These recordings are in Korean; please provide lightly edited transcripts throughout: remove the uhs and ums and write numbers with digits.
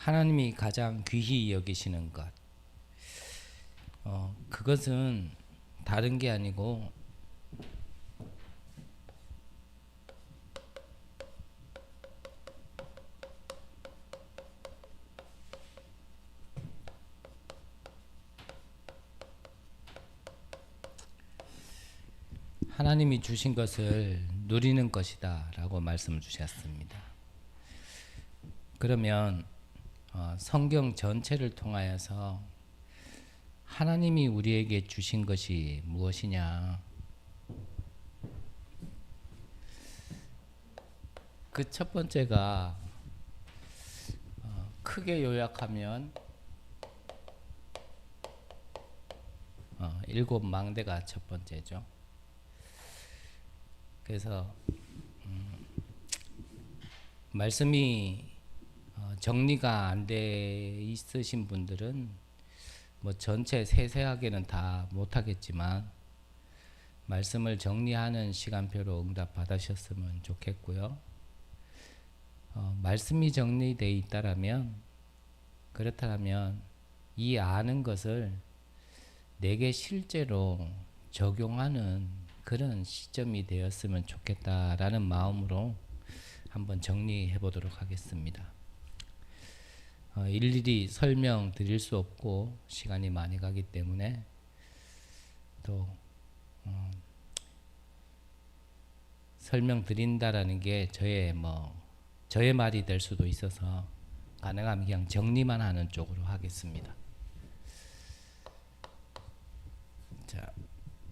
하나님이 가장 귀히 여기시는 것, 그것은 다른 게 아니고 하나님이 주신 것을 누리는 것이다 라고 말씀을 주셨습니다. 그러면 성경 전체를 통하여서 하나님이 우리에게 주신 것이 무엇이냐? 그 첫 번째가 크게 요약하면 일곱 망대가 첫 번째죠. 그래서 말씀이 정리가 안 돼 있으신 분들은 뭐 전체 세세하게는 다 못하겠지만 말씀을 정리하는 시간표로 응답 받으셨으면 좋겠고요. 말씀이 정리되어 있다라면, 그렇다면 이 아는 것을 내게 실제로 적용하는 그런 시점이 되었으면 좋겠다라는 마음으로 한번 정리해 보도록 하겠습니다. 일일이 설명드릴 수 없고 시간이 많이 가기 때문에 또 설명드린다라는 게 저의 말이 될 수도 있어서 가능하면 그냥 정리만 하는 쪽으로 하겠습니다. 자,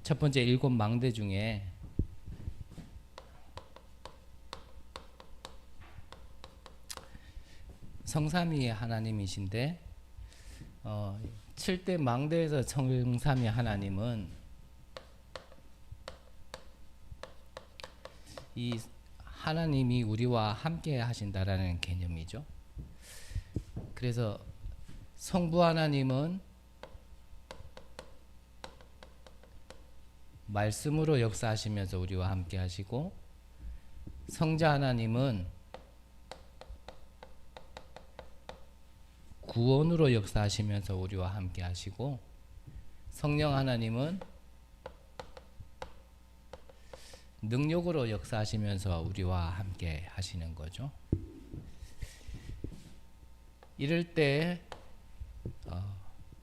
첫 번째 일곱 망대 중에 성삼위 하나님이신데 7대 망대에서 성삼위 하나님은 이 하나님이 우리와 함께 하신다라는 개념이죠. 그래서 성부 하나님은 말씀으로 역사하시면서 우리와 함께 하시고, 성자 하나님은 구원으로 역사하시면서 우리와 함께 하시고, 성령 하나님은 능력으로 역사하시면서 우리와 함께 하시는 거죠. 이럴 때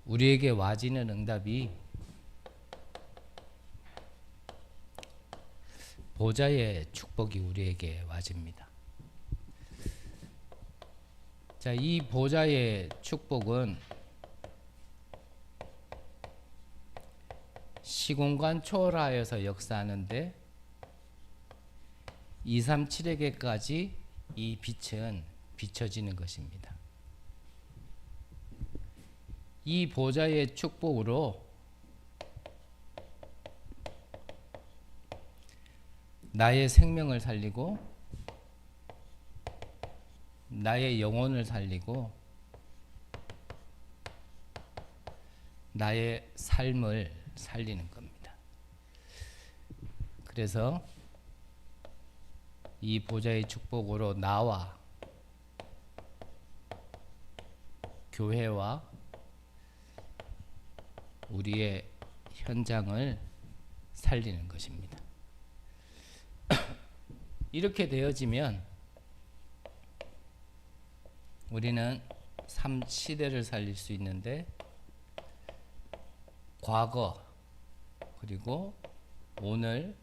우리에게 와지는 응답이 보좌의 축복이 우리에게 와집니다. 자, 이 보좌의 축복은 시공간 초월하여서 역사하는데 237에게까지 이 빛은 비춰지는 것입니다. 이 보좌의 축복으로 나의 생명을 살리고 나의 영혼을 살리고 나의 삶을 살리는 겁니다. 그래서 이 보좌의 축복으로 나와 교회와 우리의 현장을 살리는 것입니다. 이렇게 되어지면 우리는 삶 시대를 살릴 수 있는데 과거 그리고 오늘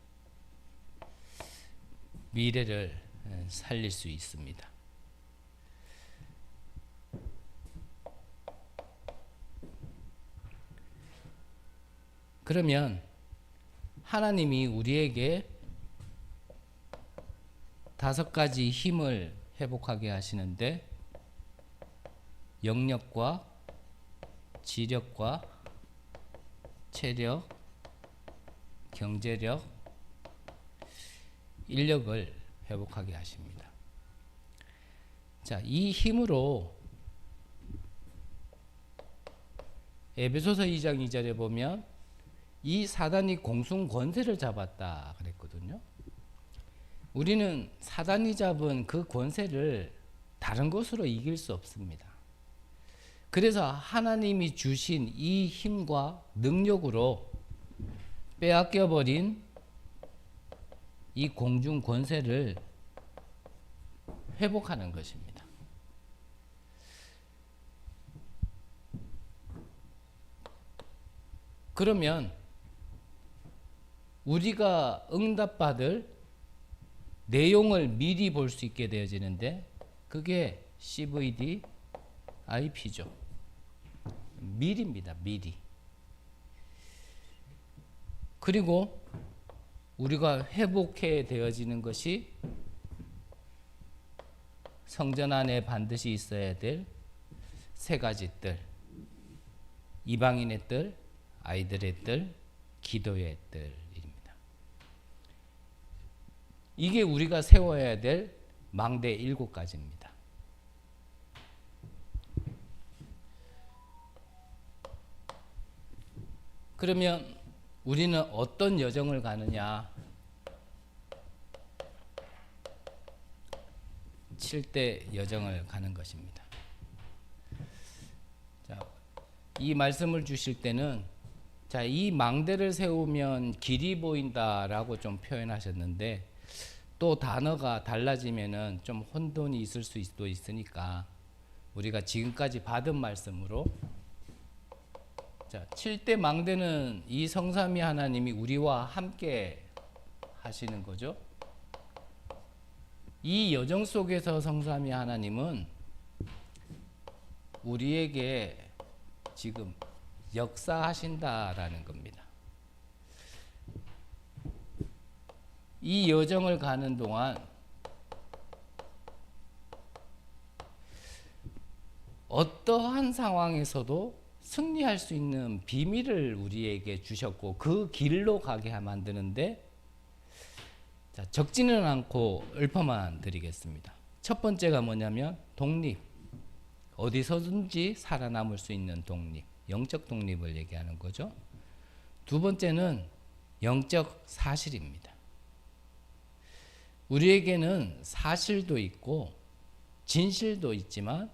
미래를 살릴 수 있습니다. 그러면 하나님이 우리에게 5가지 힘을 회복하게 하시는데 영력과 지력과 체력, 경제력, 인력을 회복하게 하십니다. 자, 이 힘으로 에베소서 2장 2절에 보면 이 사단이 공중 권세를 잡았다 그랬거든요. 우리는 사단이 잡은 그 권세를 다른 것으로 이길 수 없습니다. 그래서 하나님이 주신 이 힘과 능력으로 빼앗겨버린 이 공중 권세를 회복하는 것입니다. 그러면 우리가 응답받을 내용을 미리 볼 수 있게 되어지는데 그게 CVD IP죠. 미리입니다. 미리. 그리고 우리가 회복해 되어지는 것이 성전 안에 반드시 있어야 될 세 가지 뜰. 이방인의 뜰, 아이들의 뜰, 기도의 뜰입니다. 이게 우리가 세워야 될 망대 7가지입니다. 그러면 우리는 어떤 여정을 가느냐? 7대 여정을 가는 것입니다. 자, 이 말씀을 주실 때는 자, 이 망대를 세우면 길이 보인다라고 좀 표현하셨는데 또 단어가 달라지면은 좀 혼돈이 있을 수도 있으니까 우리가 지금까지 받은 말씀으로 자, 7대 망대는 이 성삼위 하나님이 우리와 함께 하시는 거죠. 이 여정 속에서 성삼위 하나님은 우리에게 지금 역사하신다라는 겁니다. 이 여정을 가는 동안 어떠한 상황에서도 승리할 수 있는 비밀을 우리에게 주셨고 그 길로 가게 만드는데 자, 적지는 않고 읊어만 드리겠습니다. 첫 번째가 뭐냐면 독립. 어디서든지 살아남을 수 있는 독립. 영적 독립을 얘기하는 거죠. 두 번째는 영적 사실입니다. 우리에게는 사실도 있고 진실도 있지만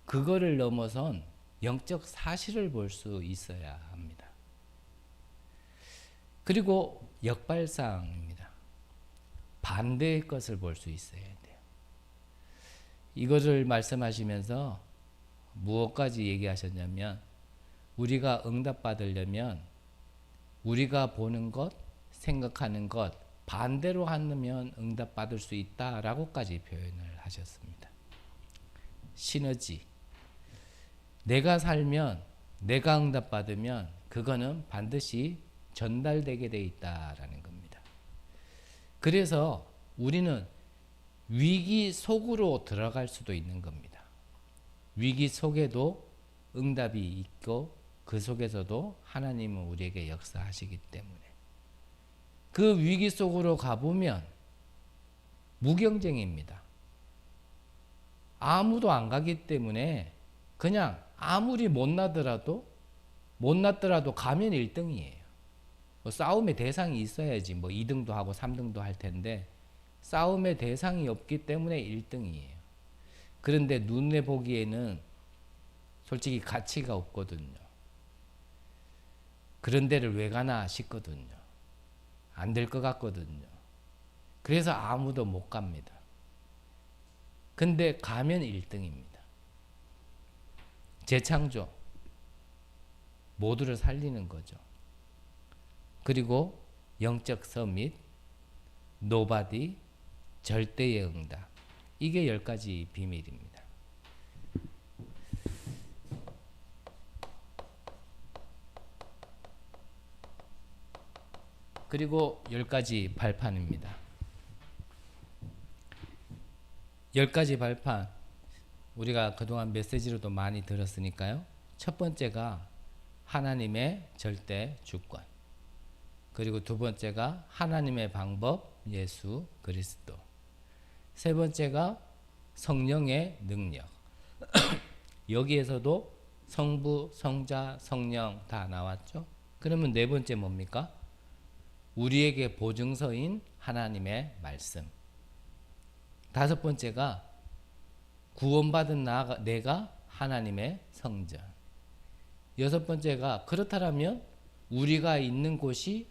그거를 넘어선 영적 사실을 볼 수 있어야 합니다. 그리고 역발상입니다. 반대의 것을 볼 수 있어야 돼요. 이것을 말씀하시면서 무엇까지 얘기하셨냐면 우리가 응답받으려면 우리가 보는 것, 생각하는 것 반대로 하면 응답받을 수 있다라고까지 표현을 하셨습니다. 시너지. 내가 살면 내가 응답받으면 그거는 반드시 전달되게 돼 있다라는 겁니다. 그래서 우리는 위기 속으로 들어갈 수도 있는 겁니다. 위기 속에도 응답이 있고 그 속에서도 하나님은 우리에게 역사하시기 때문에 그 위기 속으로 가보면 무경쟁입니다. 아무도 안 가기 때문에 그냥 아무리 못나더라도 가면 1등이에요. 뭐 싸움의 대상이 있어야지 뭐 2등도 하고 3등도 할 텐데 싸움의 대상이 없기 때문에 1등이에요. 그런데 눈에 보기에는 솔직히 가치가 없거든요. 그런 데를 왜 가나 싶거든요. 안 될 것 같거든요. 그래서 아무도 못 갑니다. 근데 가면 1등입니다. 재창조. 모두를 살리는 거죠. 그리고 영적 서밋, 노바디, 절대의 응답. 이게 10가지 비밀입니다. 그리고 10가지 발판입니다. 10가지 발판. 우리가 그동안 메시지로도 많이 들었으니까요. 첫 번째가 하나님의 절대 주권. 그리고 두 번째가 하나님의 방법, 예수 그리스도. 세 번째가 성령의 능력. 여기에서도 성부, 성자, 성령 다 나왔죠. 그러면 네 번째 뭡니까? 우리에게 보증서인 하나님의 말씀. 다섯 번째가 구원받은 내가 하나님의 성전. 여섯 번째가 그렇다면 우리가 있는 곳이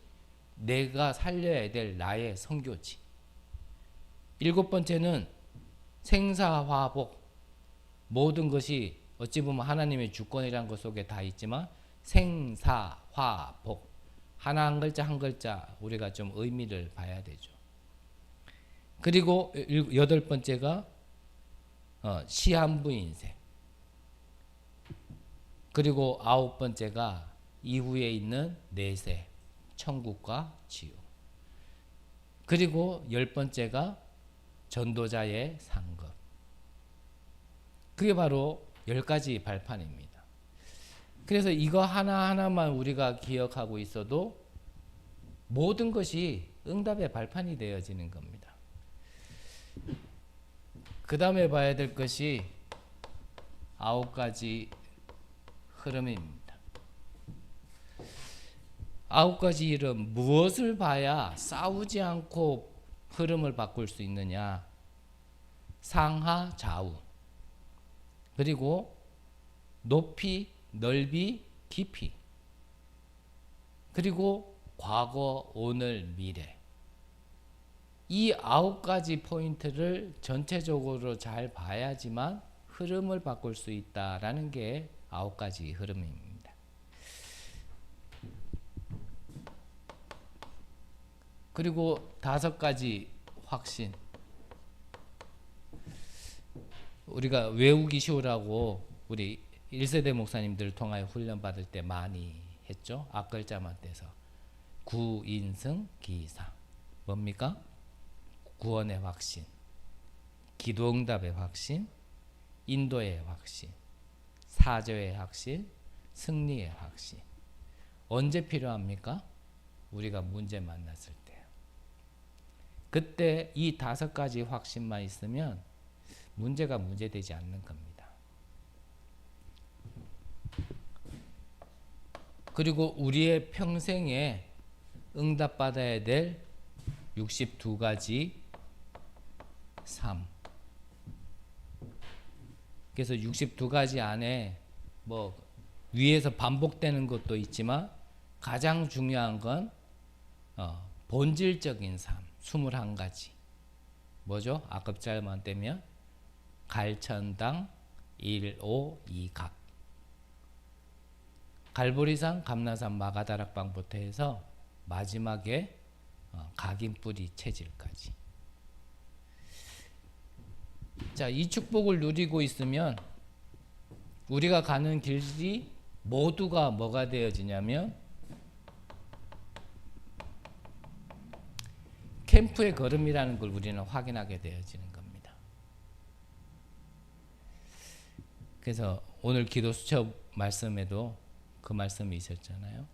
내가 살려야 될 나의 선교지. 일곱 번째는 생사화복. 모든 것이 어찌 보면 하나님의 주권이라는 것 속에 다 있지만 생사화복. 하나 한 글자 한 글자 우리가 좀 의미를 봐야 되죠. 그리고 여덟 번째가 시한부 인생. 그리고 아홉 번째가 이후에 있는 내세, 천국과 지옥. 그리고 열 번째가 전도자의 상급. 그게 바로 10가지 발판입니다. 그래서 이거 하나하나만 우리가 기억하고 있어도 모든 것이 응답의 발판이 되어지는 겁니다. 그 다음에 봐야 될 것이 9가지 흐름입니다. 9가지 흐름, 무엇을 봐야 싸우지 않고 흐름을 바꿀 수 있느냐. 상하 좌우, 그리고 높이, 넓이, 깊이, 그리고 과거, 오늘, 미래. 이 9가지 포인트를 전체적으로 잘 봐야지만 흐름을 바꿀 수 있다라는 게 9가지 흐름입니다. 그리고 5가지 확신. 우리가 외우기 쉬우라고 우리 1세대 목사님들 통하여 훈련 받을 때 많이 했죠. 앞글자만 떼서. 구인승 기상. 뭡니까? 구원의 확신, 기도응답의 확신, 인도의 확신, 사죄의 확신, 승리의 확신. 언제 필요합니까? 우리가 문제 만났을 때. 그때 이 5가지 확신만 있으면 문제가 문제되지 않는 겁니다. 그리고 우리의 평생에 응답받아야 될 62가지 삶. 그래서 62가지 안에 뭐 위에서 반복되는 것도 있지만 가장 중요한 건 본질적인 삶 21가지. 뭐죠? 앞글자만 떼면 갈천당 152갑, 갈보리산 감나산 마가다락방부터 해서 마지막에 각인뿌리 체질까지. 자, 이 축복을 누리고 있으면 우리가 가는 길이 모두가 뭐가 되어지냐면 캠프의 걸음이라는 걸 우리는 확인하게 되어지는 겁니다. 그래서 오늘 기도 수첩 말씀에도 그 말씀이 있었잖아요.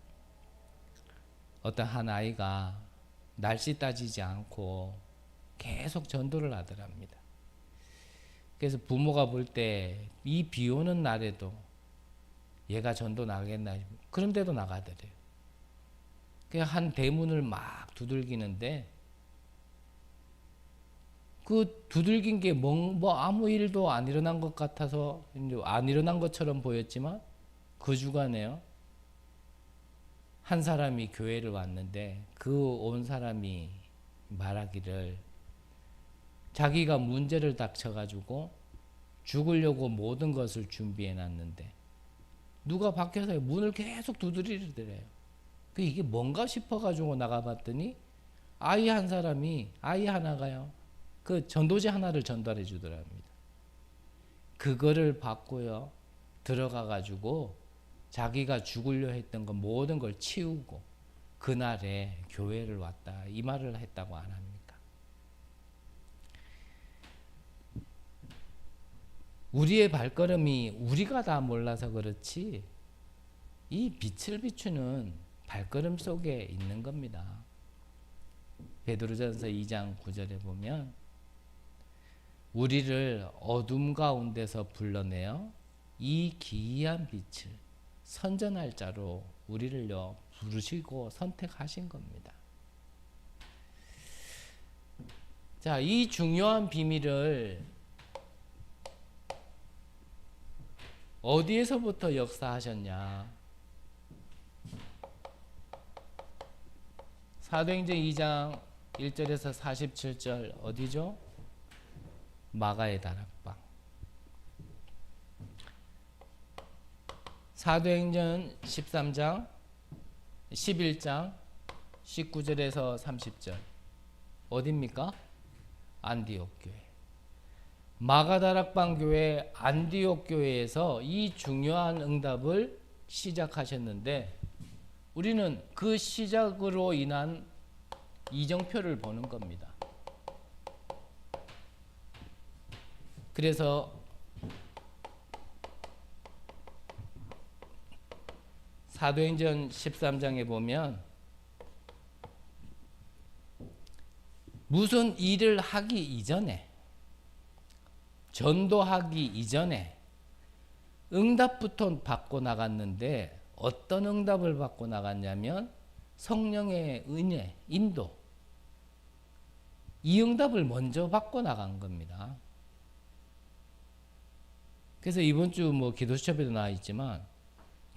어떤 한 아이가 날씨 따지지 않고 계속 전도를 하더랍니다. 그래서 부모가 볼 때 이 비 오는 날에도 얘가 전도 나가겠나, 그런데도 나가더래요. 한 대문을 막 두들기는데 그 두들긴 게 뭐 아무 일도 안 일어난 것 같아서 안 일어난 것처럼 보였지만 그 주간에요, 한 사람이 교회를 왔는데 그 온 사람이 말하기를 자기가 문제를 닥쳐가지고 죽으려고 모든 것을 준비해 놨는데 누가 밖에서 문을 계속 두드리더래요. 이게 뭔가 싶어가지고 나가봤더니 아이 하나가요, 그 전도지 하나를 전달해 주더랍니다. 그거를 받고요, 들어가가지고 자기가 죽으려 했던 거 모든 걸 치우고 그날에 교회를 왔다, 이 말을 했다고 안 합니까? 우리의 발걸음이 우리가 다 몰라서 그렇지 이 빛을 비추는 발걸음 속에 있는 겁니다. 베드로전서 2장 9절에 보면 우리를 어둠 가운데서 불러내어 이 기이한 빛을 선전할 자로 우리를요 부르시고 선택하신 겁니다. 자, 이 중요한 비밀을 어디에서부터 역사하셨냐? 사도행전 2장 1절에서 47절 어디죠? 마가의 다락방. 사도행전 13장 11장 19절에서 30절 어디입니까? 안디옥 교회. 마가다락방 교회 안디옥 교회에서 이 중요한 응답을 시작하셨는데 우리는 그 시작으로 인한 이정표를 보는 겁니다. 그래서 사도행전 13장에 보면 무슨 일을 하기 이전에, 전도하기 이전에 응답부터 받고 나갔는데 어떤 응답을 받고 나갔냐면 성령의 은혜, 인도, 이 응답을 먼저 받고 나간 겁니다. 그래서 이번 주 뭐 기도 수첩에도 나와 있지만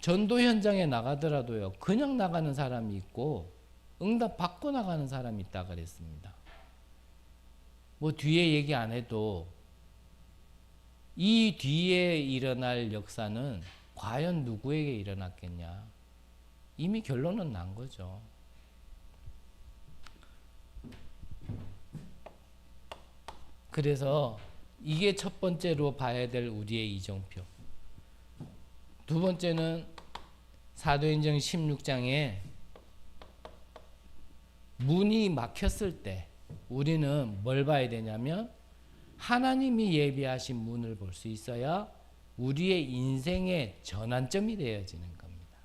전도 현장에 나가더라도요, 그냥 나가는 사람이 있고 응답 받고 나가는 사람이 있다 그랬습니다. 뭐 뒤에 얘기 안 해도 이 뒤에 일어날 역사는 과연 누구에게 일어났겠냐? 이미 결론은 난 거죠. 그래서 이게 첫 번째로 봐야 될 우리의 이정표. 두 번째는 사도행전 16장에 문이 막혔을 때 우리는 뭘 봐야 되냐면 하나님이 예비하신 문을 볼 수 있어야 우리의 인생의 전환점이 되어지는 겁니다.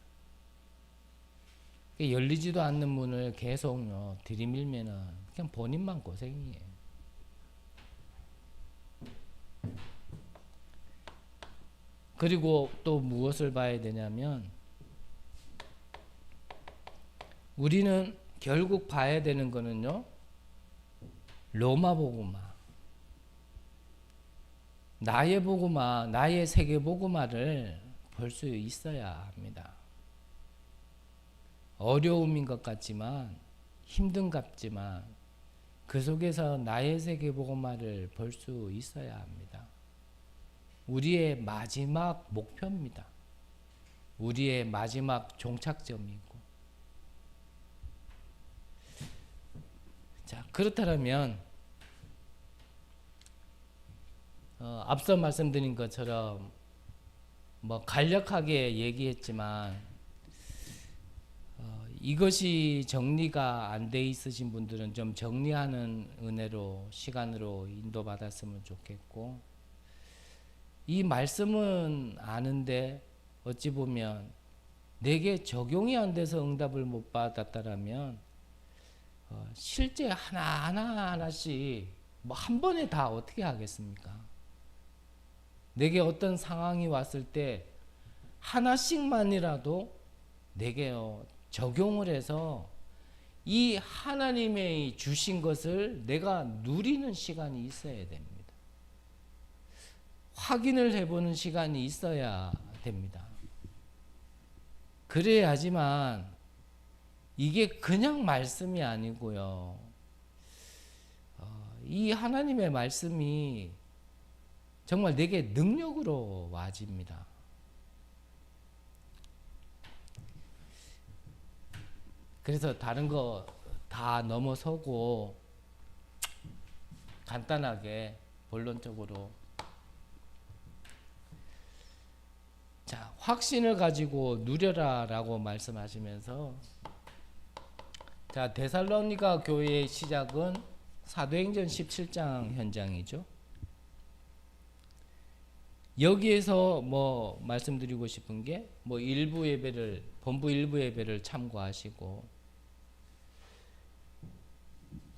열리지도 않는 문을 계속 들이밀면은 그냥 본인만 고생이에요. 그리고 또 무엇을 봐야 되냐면 우리는 결국 봐야 되는 거는요, 로마 복음화, 나의 복음화, 나의 세계 복음화를 볼 수 있어야 합니다. 어려움인 것 같지만, 힘든 것 같지만 그 속에서 나의 세계 복음화를 볼 수 있어야 합니다. 우리의 마지막 목표입니다. 우리의 마지막 종착점이고. 자, 그렇다면 앞서 말씀드린 것처럼 뭐 간략하게 얘기했지만 이것이 정리가 안 돼 있으신 분들은 좀 정리하는 은혜로 시간으로 인도받았으면 좋겠고, 이 말씀은 아는데 어찌 보면 내게 적용이 안 돼서 응답을 못 받았다라면 실제 하나씩 뭐 한 번에 다 어떻게 하겠습니까? 내게 어떤 상황이 왔을 때 하나씩만이라도 내게 적용을 해서 이 하나님의 주신 것을 내가 누리는 시간이 있어야 됩니다. 확인을 해보는 시간이 있어야 됩니다. 그래야지만 이게 그냥 말씀이 아니고요, 이 하나님의 말씀이 정말 내게 능력으로 와집니다. 그래서 다른 거 다 넘어서고 간단하게 본론적으로, 자, 확신을 가지고 누려라 라고 말씀하시면서, 자, 데살로니가 교회의 시작은 사도행전 17장 현장이죠. 여기에서 뭐 말씀드리고 싶은 게 뭐 일부 예배를, 본부 일부 예배를 참고하시고,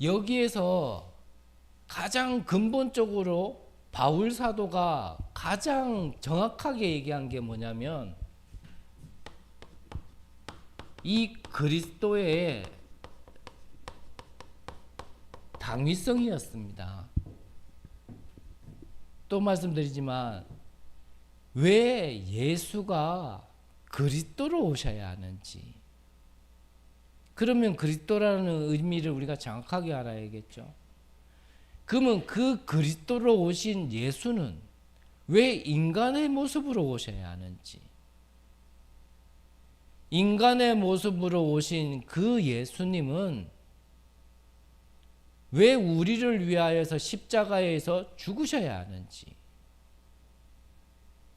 여기에서 가장 근본적으로 바울 사도가 가장 정확하게 얘기한 게 뭐냐면 이 그리스도의 당위성이었습니다. 또 말씀드리지만 왜 예수가 그리스도로 오셔야 하는지. 그러면 그리스도라는 의미를 우리가 정확하게 알아야겠죠. 그러면 그 그리스도로 오신 예수는 왜 인간의 모습으로 오셔야 하는지. 인간의 모습으로 오신 그 예수님은 왜 우리를 위하여서 십자가에서 죽으셔야 하는지.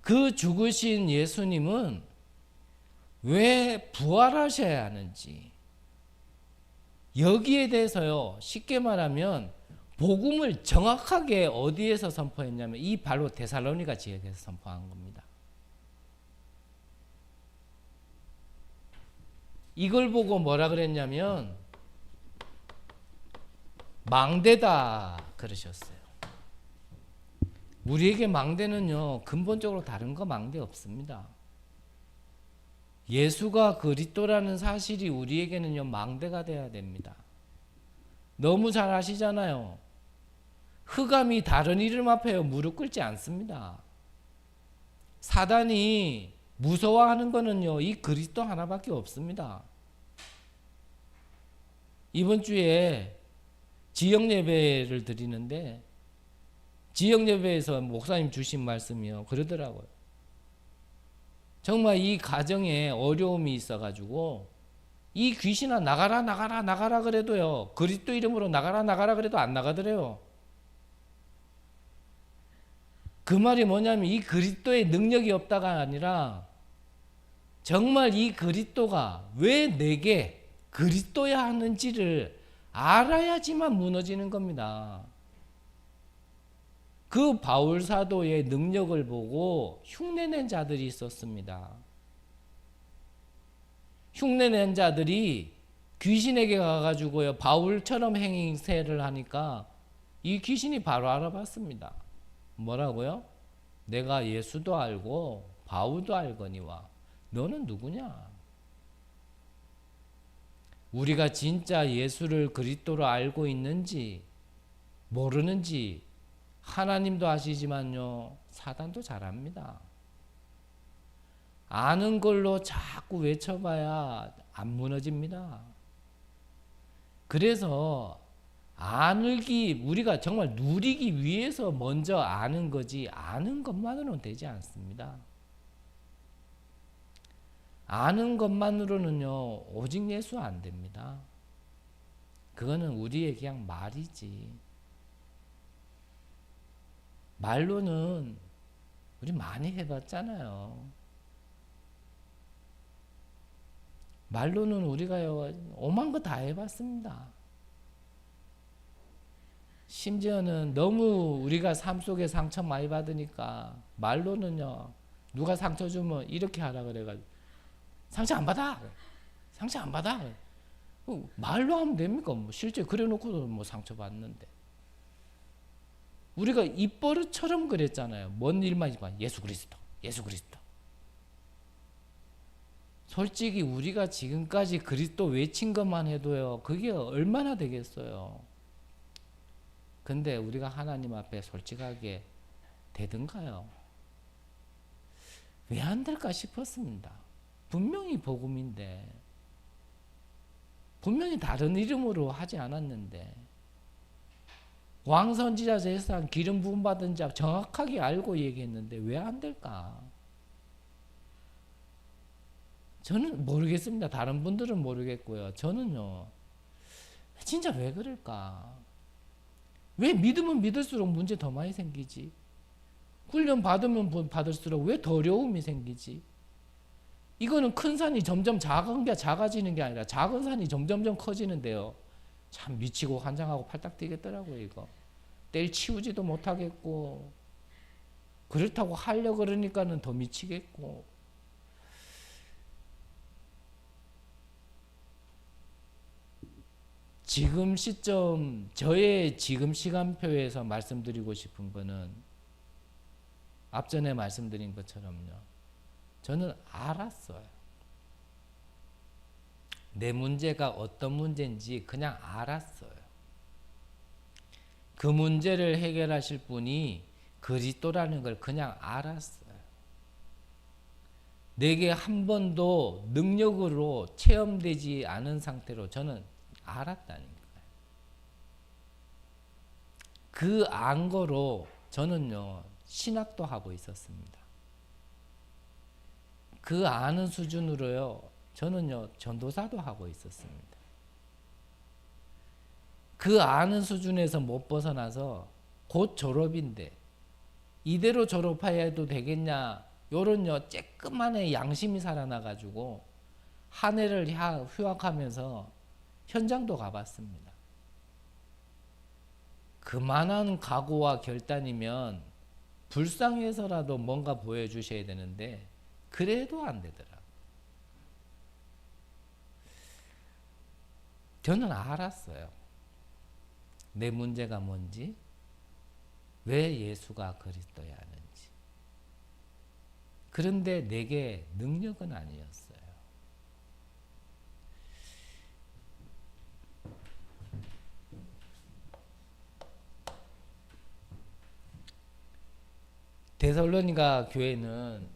그 죽으신 예수님은 왜 부활하셔야 하는지. 여기에 대해서요, 쉽게 말하면 복음을 정확하게 어디에서 선포했냐면 이 바로 데살로니가 지역에서 선포한 겁니다. 이걸 보고 뭐라 그랬냐면 망대다 그러셨어요. 우리에게 망대는요, 근본적으로 다른 거 망대 없습니다. 예수가 그리스도라는 사실이 우리에게는요, 망대가 돼야 됩니다. 너무 잘 아시잖아요. 흑암이 다른 이름 앞에 무릎 꿇지 않습니다. 사단이 무서워하는 거는요, 이 그리스도 하나밖에 없습니다. 이번 주에 지역 예배를 드리는데 지역 예배에서 목사님 주신 말씀이요, 그러더라고요. 정말 이 가정에 어려움이 있어가지고 이 귀신아 나가라 나가라 나가라 그래도요, 그리스도 이름으로 나가라 나가라 그래도 안 나가더래요. 그 말이 뭐냐면 이 그리스도의 능력이 없다가 아니라 정말 이 그리스도가 왜 내게 그리스도야 하는지를 알아야지만 무너지는 겁니다. 그 바울 사도의 능력을 보고 흉내낸 자들이 있었습니다. 흉내낸 자들이 귀신에게 가가지고요, 바울처럼 행세를 하니까 이 귀신이 바로 알아봤습니다. 뭐라고요? 내가 예수도 알고 바울도 알거니와 너는 누구냐? 우리가 진짜 예수를 그리스도로 알고 있는지 모르는지 하나님도 아시지만요, 사단도 잘 압니다. 아는 걸로 자꾸 외쳐봐야 안 무너집니다. 그래서 우리가 정말 누리기 위해서 먼저 아는 거지, 아는 것만으로는 되지 않습니다. 아는 것만으로는요, 오직 예수 안 됩니다. 그거는 우리의 그냥 말이지. 말로는 우리 많이 해봤잖아요. 말로는 우리가요, 오만 거 다 해봤습니다. 심지어는 너무 우리가 삶 속에 상처 많이 받으니까 말로는요, 누가 상처 주면 이렇게 하라 그래가지고 상처 안 받아, 상처 안 받아. 말로 하면 됩니까? 뭐 실제 그래놓고도 뭐 상처 받는데. 우리가 입버릇처럼 그랬잖아요. 뭔 일만 있지만 예수 그리스도, 예수 그리스도. 솔직히 우리가 지금까지 그리스도 외친 것만 해도요, 그게 얼마나 되겠어요. 근데 우리가 하나님 앞에 솔직하게 되든가요? 왜 안 될까 싶었습니다. 분명히 복음인데, 분명히 다른 이름으로 하지 않았는데, 왕선지자 제사장 기름 부음 받은 자 정확하게 알고 얘기했는데 왜 안 될까? 저는 모르겠습니다. 다른 분들은 모르겠고요. 저는요, 진짜 왜 그럴까? 왜 믿으면 믿을수록 문제 더 많이 생기지? 훈련 받으면 받을수록 왜 더 어려움이 생기지? 이거는 큰 산이 점점 작아지는 게 아니라 작은 산이 점점점 커지는데요. 참 미치고 환장하고 팔딱 뛰겠더라고요. 이거 때려치우지도 못하겠고, 그렇다고 하려고 그러니까는 더 미치겠고. 지금 시점, 저의 지금 시간표에서 말씀드리고 싶은 거는 앞전에 말씀드린 것처럼요, 저는 알았어요. 내 문제가 어떤 문제인지 그냥 알았어요. 그 문제를 해결하실 분이 그리스도라는 걸 그냥 알았어요. 내게 한 번도 능력으로 체험되지 않은 상태로 저는 알았다는 거예요. 그 안거로 저는요 신학도 하고 있었습니다. 그 아는 수준으로요 저는요 전도사도 하고 있었습니다. 그 아는 수준에서 못 벗어나서 곧 졸업인데 이대로 졸업해야 해도 되겠냐 요런요 쬐끄만의 양심이 살아나가지고 한 해를 휴학하면서 현장도 가봤습니다. 그만한 각오와 결단이면 불쌍해서라도 뭔가 보여주셔야 되는데 그래도 안 되더라. 저는 알았어요. 내 문제가 뭔지, 왜 예수가 그리스도야 하는지. 그런데 내게 능력은 아니었어요. 데살로니가 교회는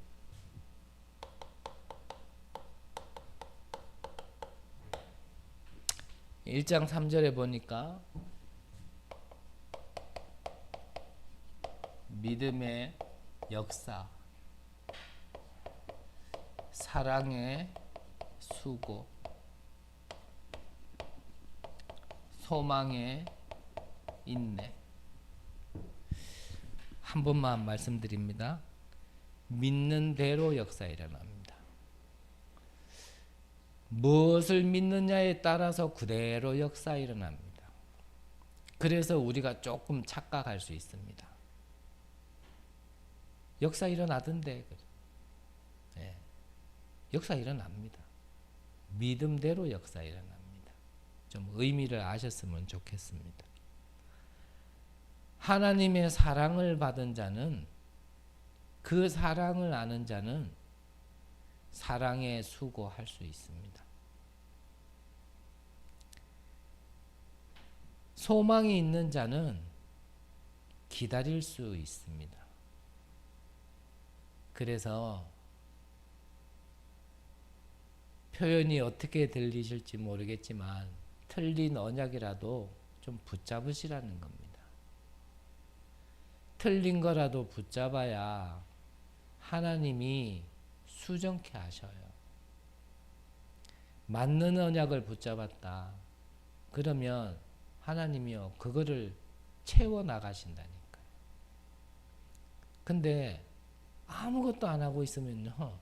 (1장 3절에) 보니까 믿음의 역사, 사랑의 수고, 소망의 인내. 한 번만 말씀드립니다. 믿는 대로 역사 일어납니다. 무엇을 믿느냐에 따라서 그대로 역사 일어납니다. 그래서 우리가 조금 착각할 수 있습니다. 역사 일어나던데. 네. 역사 일어납니다. 믿음대로 역사 일어납니다. 좀 의미를 아셨으면 좋겠습니다. 하나님의 사랑을 받은 자는, 그 사랑을 아는 자는 사랑에 수고할 수 있습니다. 소망이 있는 자는 기다릴 수 있습니다. 그래서 표현이 어떻게 들리실지 모르겠지만 틀린 언약이라도 좀 붙잡으시라는 겁니다. 틀린 거라도 붙잡아야 하나님이 수정케 하셔요. 맞는 언약을 붙잡았다. 그러면 하나님이요 그거를 채워 나가신다니까요. 근데 아무것도 안 하고 있으면요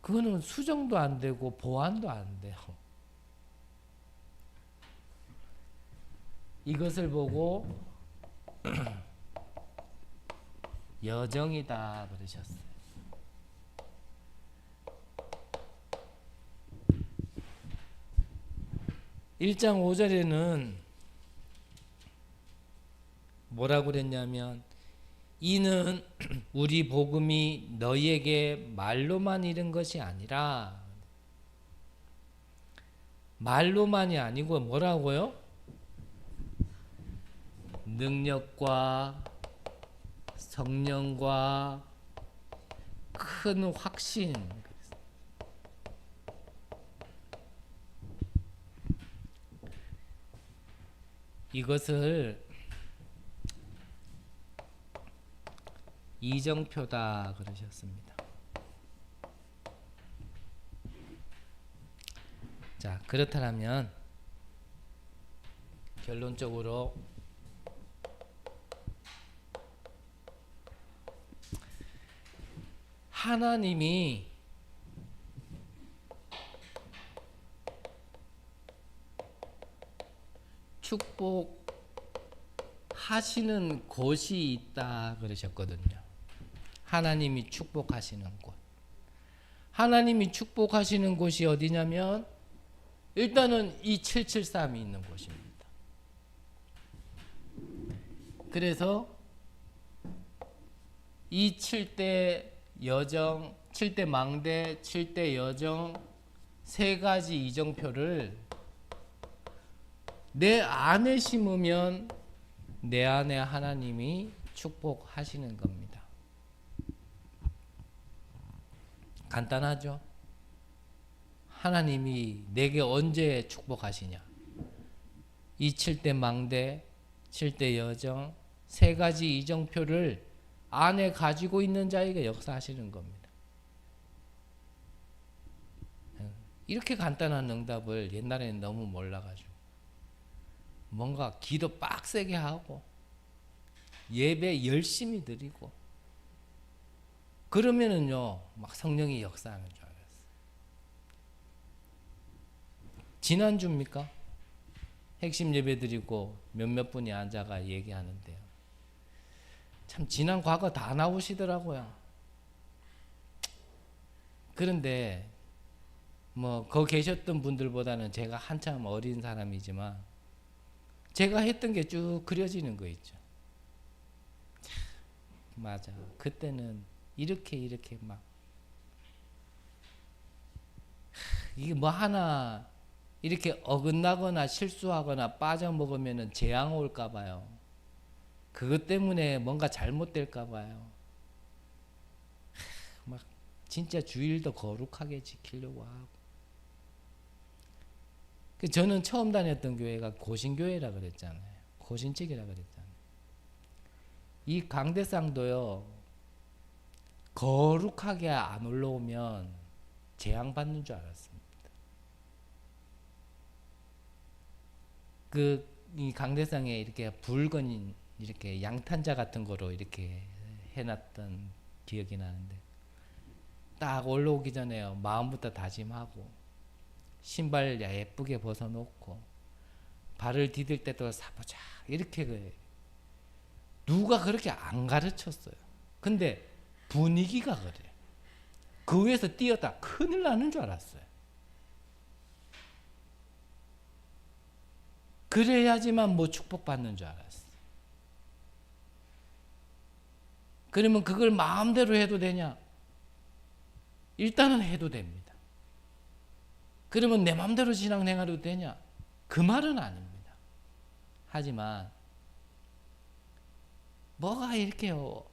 그거는 수정도 안 되고 보완도 안 돼요. 이것을 보고 여정이다 그러셨어요. (1장 5절에는) 뭐라고 그랬냐면 이는 우리 복음이 너희에게 말로만 이른 것이 아니라, 말로만이 아니고 뭐라고요? 능력과 성령과 큰 확신. 이것을 이정표다 그러셨습니다. 자, 그렇다면 결론적으로 하나님이 축복하시는 곳이 있다 그러셨거든요. 하나님이 축복하시는 곳. 하나님이 축복하시는 곳이 어디냐면 일단은 이 773이 있는 곳입니다. 그래서 이 7대 여정, 7대 망대, 7대 여정 세 가지 이정표를 내 안에 심으면 내 안에 하나님이 축복하시는 겁니다. 간단하죠. 하나님이 내게 언제 축복하시냐. 이 7대 망대, 7대 여정, 세 가지 이정표를 안에 가지고 있는 자에게 역사하시는 겁니다. 이렇게 간단한 응답을 옛날에는 너무 몰라가지고 뭔가 기도 빡세게 하고 예배 열심히 드리고 그러면은요 막 성령이 역사하는 줄 알았어요. 지난주입니까? 핵심 예배 드리고 몇몇 분이 앉아가 얘기하는데요. 참 지난 과거 다 나오시더라고요. 그런데 뭐 거 계셨던 분들보다는 제가 한참 어린 사람이지만 제가 했던 게 쭉 그려지는 거 있죠. 맞아. 그때는 이렇게 막 이게 뭐 하나 이렇게 어긋나거나 실수하거나 빠져먹으면 재앙 올까 봐요. 그것 때문에 뭔가 잘못될까 봐요. 막 진짜 주일도 거룩하게 지키려고 하고. 저는 처음 다녔던 교회가 고신교회라 그랬잖아요. 고신책이라 그랬잖아요. 이 강대상도요. 거룩하게 안 올라오면 재앙 받는 줄 알았습니다. 이 강대상에 이렇게 붉은 이렇게 양탄자 같은 거로 이렇게 해놨던 기억이 나는데 딱 올라오기 전에 마음부터 다짐하고 신발 예쁘게 벗어놓고 발을 디딜 때도 사보자 이렇게 그래. 누가 그렇게 안 가르쳤어요. 근데 분위기가 그래. 그 위에서 뛰었다 큰일 나는 줄 알았어요. 그래야지만 뭐 축복받는 줄 알았어. 그러면 그걸 마음대로 해도 되냐? 일단은 해도 됩니다. 그러면 내 마음대로 신앙생활해도 되냐? 그 말은 아닙니다. 하지만 뭐가 이렇게요?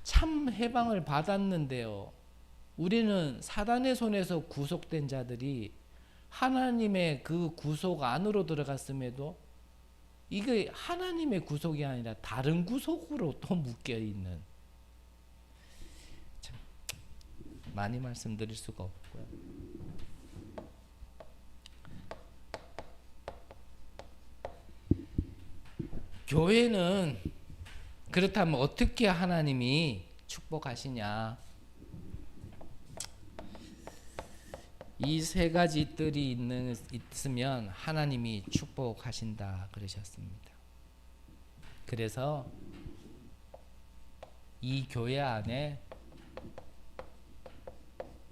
참 해방을 받았는데요. 우리는 사단의 손에서 구속된 자들이 하나님의 그 구속 안으로 들어갔음에도 이게 하나님의 구속이 아니라 다른 구속으로 또 묶여 있는. 참 많이 말씀드릴 수가 없고요. 교회는 그렇다면 어떻게 하나님이 축복하시냐? 이 세 가지 뜰이 있으면 하나님이 축복하신다 그러셨습니다. 그래서 이 교회 안에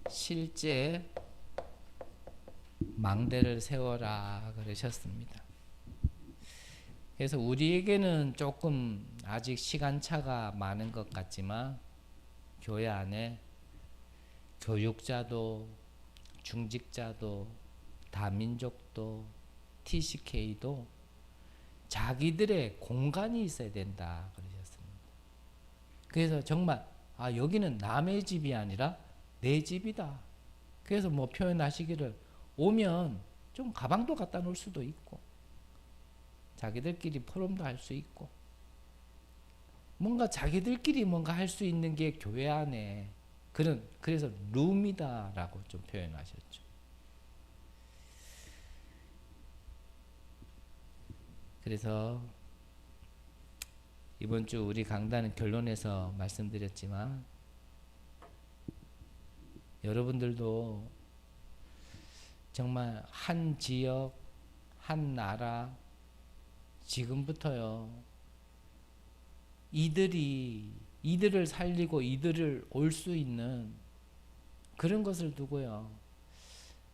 실제 망대를 세워라 그러셨습니다. 그래서 우리에게는 조금 아직 시간차가 많은 것 같지만 교회 안에 교육자도 중직자도 다민족도 TCK도 자기들의 공간이 있어야 된다 그러셨습니다. 그래서 정말 여기는 남의 집이 아니라 내 집이다. 그래서 뭐 표현하시기를 오면 좀 가방도 갖다 놓을 수도 있고 자기들끼리 포럼도 할 수 있고 뭔가 자기들끼리 뭔가 할 수 있는 게 교회 안에 그래서 룸이다라고 좀 표현하셨죠. 그래서 이번 주 우리 강단은 결론에서 말씀드렸지만 여러분들도 정말 한 지역, 한 나라 지금부터요. 이들을 살리고 이들을 올 수 있는 그런 것을 두고요.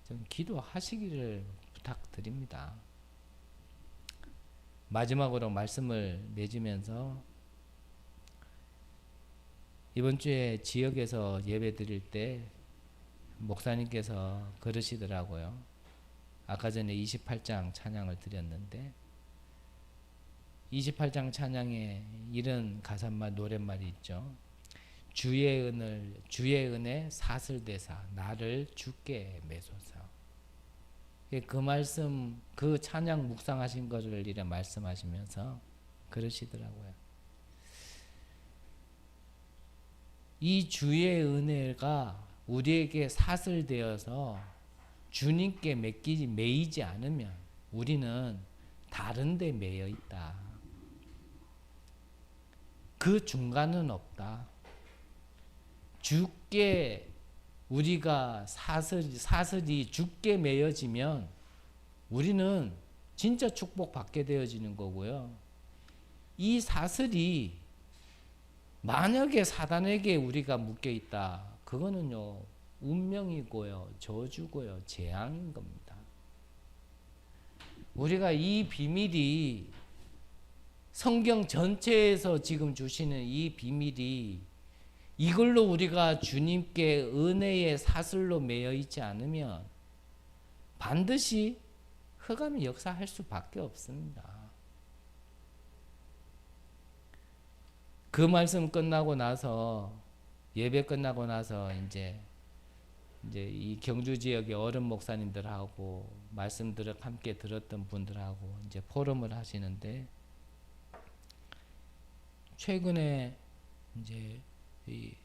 좀 기도하시기를 부탁드립니다. 마지막으로 말씀을 맺으면서 이번 주에 지역에서 예배 드릴 때 목사님께서 그러시더라고요. 아까 전에 28장 찬양을 드렸는데 28장 찬양에 이런 가사말 노랫말이 있죠. 주의 은혜 사슬대사 나를 주께 매소서. 그 말씀, 그 찬양 묵상하신 것을 이래 말씀하시면서 그러시더라고요. 이 주의 은혜가 우리에게 사슬되어서 주님께 매이지 않으면 우리는 다른 데 매여 있다. 그 중간은 없다. 주께 우리가 사슬이 주께 매여지면 우리는 진짜 축복받게 되어지는 거고요. 이 사슬이 만약에 사단에게 우리가 묶여 있다. 그거는요, 운명이고요, 저주고요, 재앙인 겁니다. 우리가 이 비밀이 성경 전체에서 지금 주시는 이 비밀이 이걸로 우리가 주님께 은혜의 사슬로 매여 있지 않으면 반드시 흑암이 역사할 수밖에 없습니다. 그 말씀 끝나고 나서 예배 끝나고 나서 이제 이 경주 지역의 어른 목사님들하고 말씀들을 함께 들었던 분들하고 이제 포럼을 하시는데 최근에 이제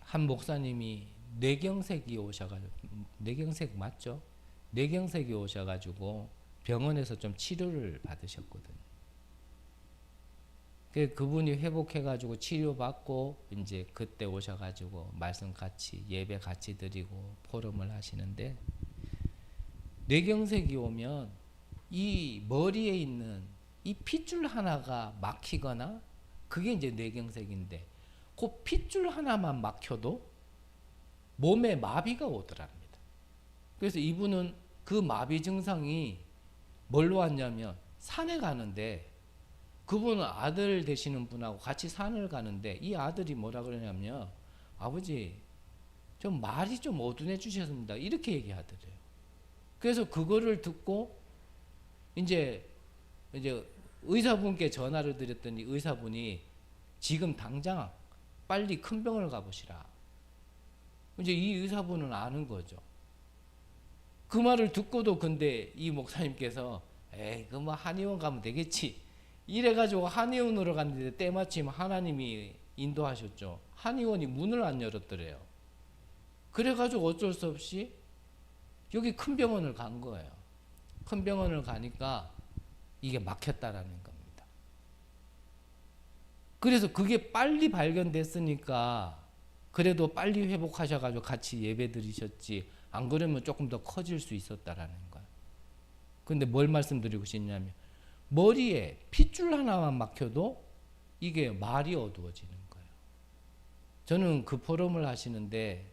한 목사님이 뇌경색이 오셔가지고 뇌경색 맞죠? 뇌경색이 오셔가지고 병원에서 좀 치료를 받으셨거든요. 그분이 회복해가지고 치료받고 이제 그때 오셔가지고 말씀 같이 예배 같이 드리고 포럼을 하시는데 뇌경색이 오면 이 머리에 있는 이 핏줄 하나가 막히거나 그게 이제 뇌경색인데 그 핏줄 하나만 막혀도 몸에 마비가 오더랍니다. 그래서 이분은 그 마비 증상이 뭘로 왔냐면 산에 가는데 그분은 아들 되시는 분하고 같이 산을 가는데 이 아들이 뭐라 그러냐면 아버지 좀 말이 좀 어둔해 주셨습니다. 이렇게 얘기하더래요. 그래서 그거를 듣고 이제 의사분께 전화를 드렸더니 의사분이 지금 당장 빨리 큰 병을 가보시라. 이제 이 의사분은 아는 거죠. 그 말을 듣고도 근데 이 목사님께서 에이 그 뭐 한의원 가면 되겠지. 이래가지고 한의원으로 갔는데 때마침 하나님이 인도하셨죠. 한의원이 문을 안 열었더래요. 그래가지고 어쩔 수 없이 여기 큰 병원을 간 거예요. 큰 병원을 가니까 이게 막혔다라는 겁니다. 그래서 그게 빨리 발견됐으니까 그래도 빨리 회복하셔가지고 같이 예배 드리셨지 안 그러면 조금 더 커질 수 있었다라는 거예요. 근데 뭘 말씀드리고 싶냐면 머리에 핏줄 하나만 막혀도 이게 말이 어두워지는 거예요. 저는 그 포럼을 하시는데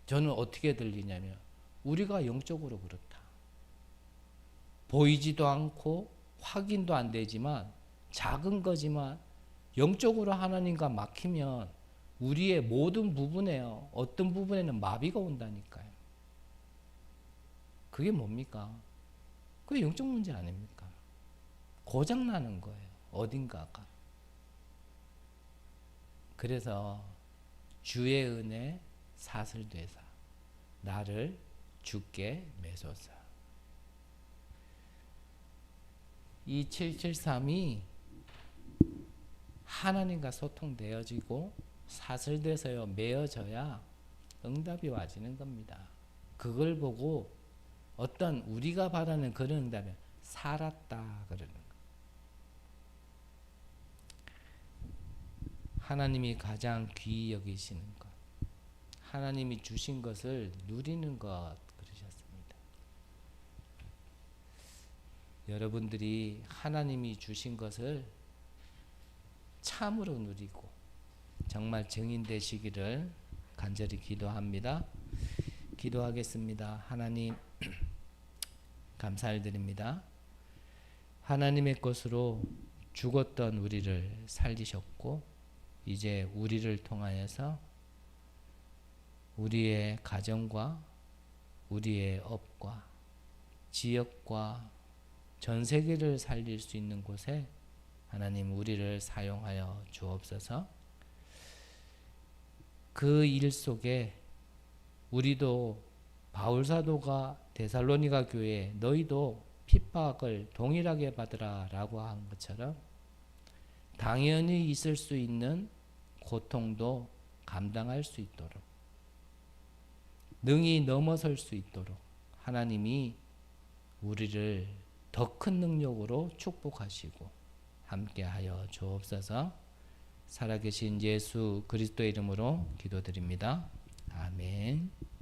저는 어떻게 들리냐면 우리가 영적으로 그렇다. 보이지도 않고 확인도 안 되지만 작은 거지만 영적으로 하나님과 막히면 우리의 모든 부분에요. 어떤 부분에는 마비가 온다니까요. 그게 뭡니까? 그게 영적 문제 아닙니까? 고장나는 거예요. 어딘가가. 그래서 주의 은혜 사슬되사 나를 주께 매소서. 이 773이 하나님과 소통되어지고 사슬돼서요 매어져야 응답이 와지는 겁니다. 그걸 보고 어떤 우리가 바라는 그런 응답이 살았다 그러는 거예요. 하나님이 가장 귀히 여기시는 것, 하나님이 주신 것을 누리는 것 그러셨습니다. 여러분들이 하나님이 주신 것을 참으로 누리고 정말 증인 되시기를 간절히 기도합니다. 기도하겠습니다. 하나님 감사를 드립니다. 하나님의 것으로 죽었던 우리를 살리셨고 이제 우리를 통하여서 우리의 가정과 우리의 업과 지역과 전 세계를 살릴 수 있는 곳에 하나님 우리를 사용하여 주옵소서. 그 일 속에 우리도 바울 사도가 데살로니가 교회에 너희도 핍박을 동일하게 받으라라고 한 것처럼 당연히 있을 수 있는 고통도 감당할 수 있도록 능히 넘어설 수 있도록 하나님이 우리를 더 큰 능력으로 축복하시고 함께하여 주옵소서. 살아계신 예수 그리스도의 이름으로 기도드립니다. 아멘.